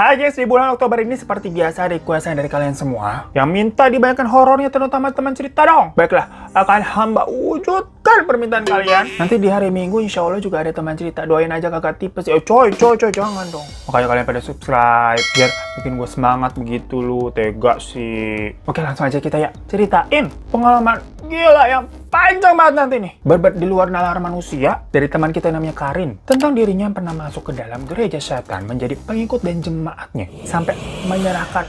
Hai guys, di bulan Oktober ini seperti biasa requestan dari kalian semua yang minta dibanyakan horornya terutama teman cerita dong. Baiklah, akan hamba wujudkan permintaan kalian. Nanti di hari Minggu insya Allah juga ada teman cerita. Doain aja kakak tipes. Oh coy, jangan dong. Makanya kalian pada subscribe biar bikin gue semangat begitu lu. Tega sih. Oke, langsung aja kita ya ceritain pengalaman gila yang panjang banget nanti nih. Berbat di luar nalar manusia dari teman kita yang namanya Karin. Tentang dirinya yang pernah masuk ke dalam gereja setan menjadi pengikut dan jemaatnya. Sampai menyerahkan,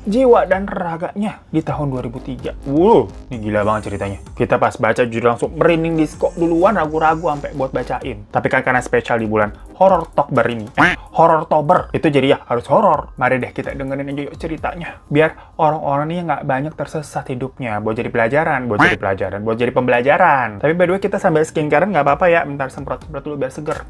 jiwa dan raganya di tahun 2003. Ini gila banget ceritanya. Kita pas baca jujur langsung merinding di skop duluan, ragu-ragu sampai buat bacain. Tapi kan karena spesial di bulan horor Oktober ini, horor Oktober itu jadi ya harus horor. Mari deh kita dengerin aja yuk ceritanya. Biar orang-orang ini nggak banyak tersesat hidupnya. Buat jadi pelajaran, buat jadi pembelajaran. Tapi by the way kita sambil skincarean nggak apa-apa ya. Bentar semprot-semprot dulu biar seger.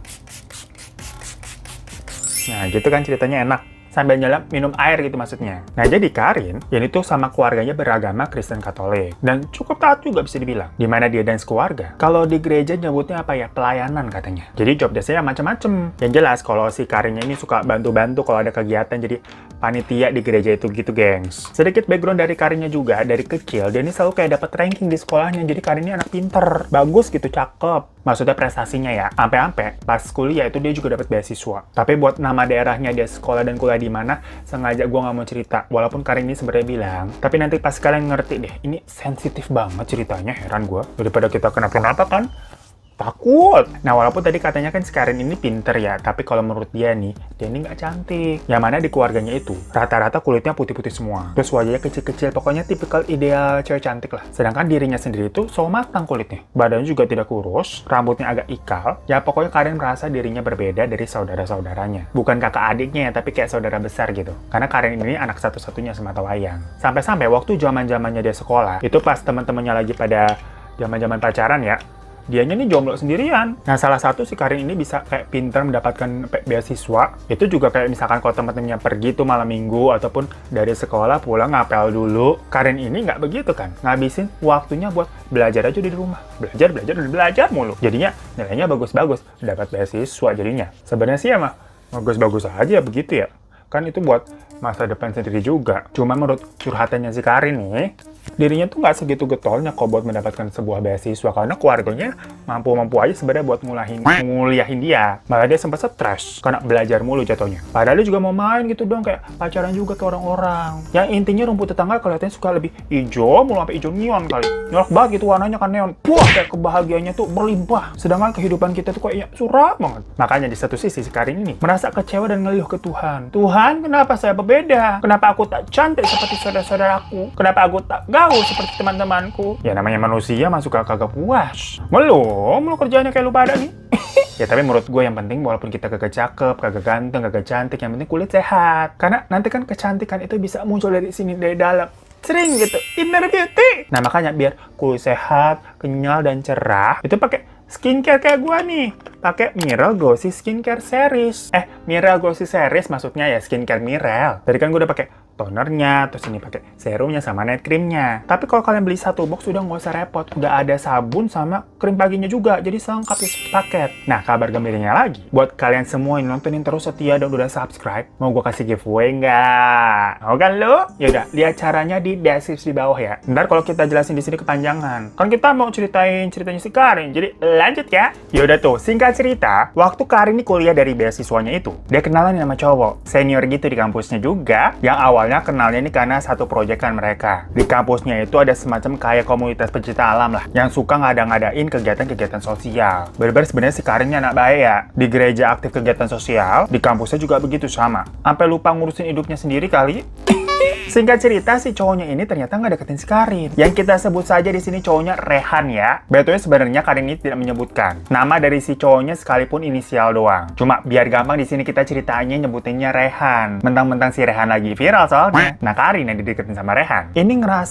Nah gitu kan ceritanya enak. Sambil nyelam minum air gitu maksudnya. Nah jadi Karin, ini tuh sama keluarganya beragama Kristen Katolik. Dan cukup taat juga bisa dibilang. Dimana dia dan sekeluarga. Kalau di gereja nyebutnya apa ya? Pelayanan katanya. Jadi job desk-nya macam-macam. Yang jelas kalau si Karinnya ini suka bantu-bantu kalau ada kegiatan jadi panitia di gereja itu gitu gengs. Sedikit background dari Karinnya juga. Dari kecil dia ini selalu kayak dapat ranking di sekolahnya. Jadi Karin ini anak pinter. Bagus gitu, cakep. Maksudnya prestasinya ya. Ampe-ampe pas kuliah itu dia juga dapat beasiswa. Tapi buat nama daerahnya dia sekolah dan kuliah di mana sengaja gue nggak mau cerita, walaupun Karin ini sebenarnya bilang, tapi nanti pas kalian ngerti deh, ini sensitif banget ceritanya, heran gue, daripada kita kenapa-napa kan takut. Nah walaupun tadi katanya kan si Karin ini pinter ya, tapi kalau menurut dia nih, dia ini nggak cantik. Yang mana di keluarganya itu rata-rata kulitnya putih-putih semua, terus wajahnya kecil-kecil, pokoknya tipikal ideal cewek cantik lah. Sedangkan dirinya sendiri itu so matang kulitnya, badannya juga tidak kurus, rambutnya agak ikal. Ya pokoknya Karin merasa dirinya berbeda dari saudara-saudaranya, bukan kakak adiknya ya, tapi kayak saudara besar gitu. Karena Karin ini anak satu-satunya semata wayang. Sampai-sampai waktu zaman-zamannya dia sekolah, itu pas teman-temannya lagi pada zaman-zaman pacaran ya, dianya nih jomblo sendirian. Nah, salah satu si Karin ini bisa kayak pinter mendapatkan beasiswa. Itu juga kayak misalkan kalau teman-temannya pergi tuh malam minggu ataupun dari sekolah pulang ngapel dulu. Karin ini nggak begitu kan. Ngabisin waktunya buat belajar aja di rumah. Belajar mulu. Jadinya nilainya bagus-bagus. Dapat beasiswa jadinya. Sebenarnya sih emang bagus-bagus aja begitu ya. Kan itu buat masa depan sendiri juga. Cuma menurut curhatannya si Karin nih, dirinya tuh nggak segitu getolnya kok buat mendapatkan sebuah beasiswa karena keluarganya mampu-mampu aja sebenarnya buat nguliahin dia. Malah dia sempat stres karena belajar mulu jatuhnya. Padahal dia juga mau main gitu dong, kayak pacaran juga ke orang-orang. Yang intinya rumput tetangga kelihatannya suka lebih hijau, mulu sampai hijau neon kali. Nyolok banget gitu warnanya kan neon. Wah, kayak kebahagiaannya tuh berlimpah. Sedangkan kehidupan kita tuh kayaknya suram banget. Makanya di satu sisi si Karin ini merasa kecewa dan ngeluh ke Tuhan. Tuhan, kenapa saya berbeda? Kenapa aku tak cantik seperti saudara-saudaraku? Kenapa aku tak gaul seperti teman-temanku? Ya namanya manusia mah suka kagak puas. Mulu kerjanya kayak lu pada nih. Ya tapi menurut gue yang penting walaupun kita kagak cakep, kagak ganteng, kagak cantik, yang penting kulit sehat. Karena nanti kan kecantikan itu bisa muncul dari sini, dari dalam. Sering gitu, inner beauty. Nah makanya biar kulit sehat, kenyal dan cerah, itu pakai skincare kayak gua nih, pakai Mirel Glossy Skincare Series. Mirel Glossy Series maksudnya ya skincare Mirel. Tadi kan gua udah pakai tonernya, terus ini pakai serumnya sama night creamnya. Tapi kalau kalian beli satu box udah nggak usah repot, udah ada sabun sama krim paginya juga, jadi selengkap di paket. Nah kabar gembiranya lagi, buat kalian semua yang nontonin terus setia dan udah subscribe, mau gua kasih giveaway nggak? Mau kan lo? Yaudah, lihat caranya di deskripsi di bawah ya. Ntar kalau kita jelasin di sini kepanjangan, kan kita mau ceritain ceritanya si Karin, jadi lanjut ya. Yaudah tuh, singkat cerita, waktu Karin ini kuliah dari beasiswanya itu, dia kenalan sama cowok senior gitu di kampusnya juga, yang awalnya kenalnya ini karena satu proyekan mereka. Di kampusnya itu ada semacam kayak komunitas pecinta alam lah, yang suka ngadain kegiatan-kegiatan sosial. Bener-bener sebenarnya si Karinnya anak baik ya. Di gereja aktif kegiatan sosial, di kampusnya juga begitu sama. Sampai lupa ngurusin hidupnya sendiri kali. Singkat cerita, si cowoknya ini ternyata nggak deketin si Karin. Yang kita sebut saja di sini cowoknya Rehan ya. Betulnya sebenarnya Karin ini tidak menyebutkan nama dari si cowoknya sekalipun inisial doang. Cuma biar gampang di sini kita ceritanya nyebutinnya Rehan. Mentang-mentang si Rehan lagi viral soalnya. Nah Karin yang dideketin sama Rehan ini ngerasa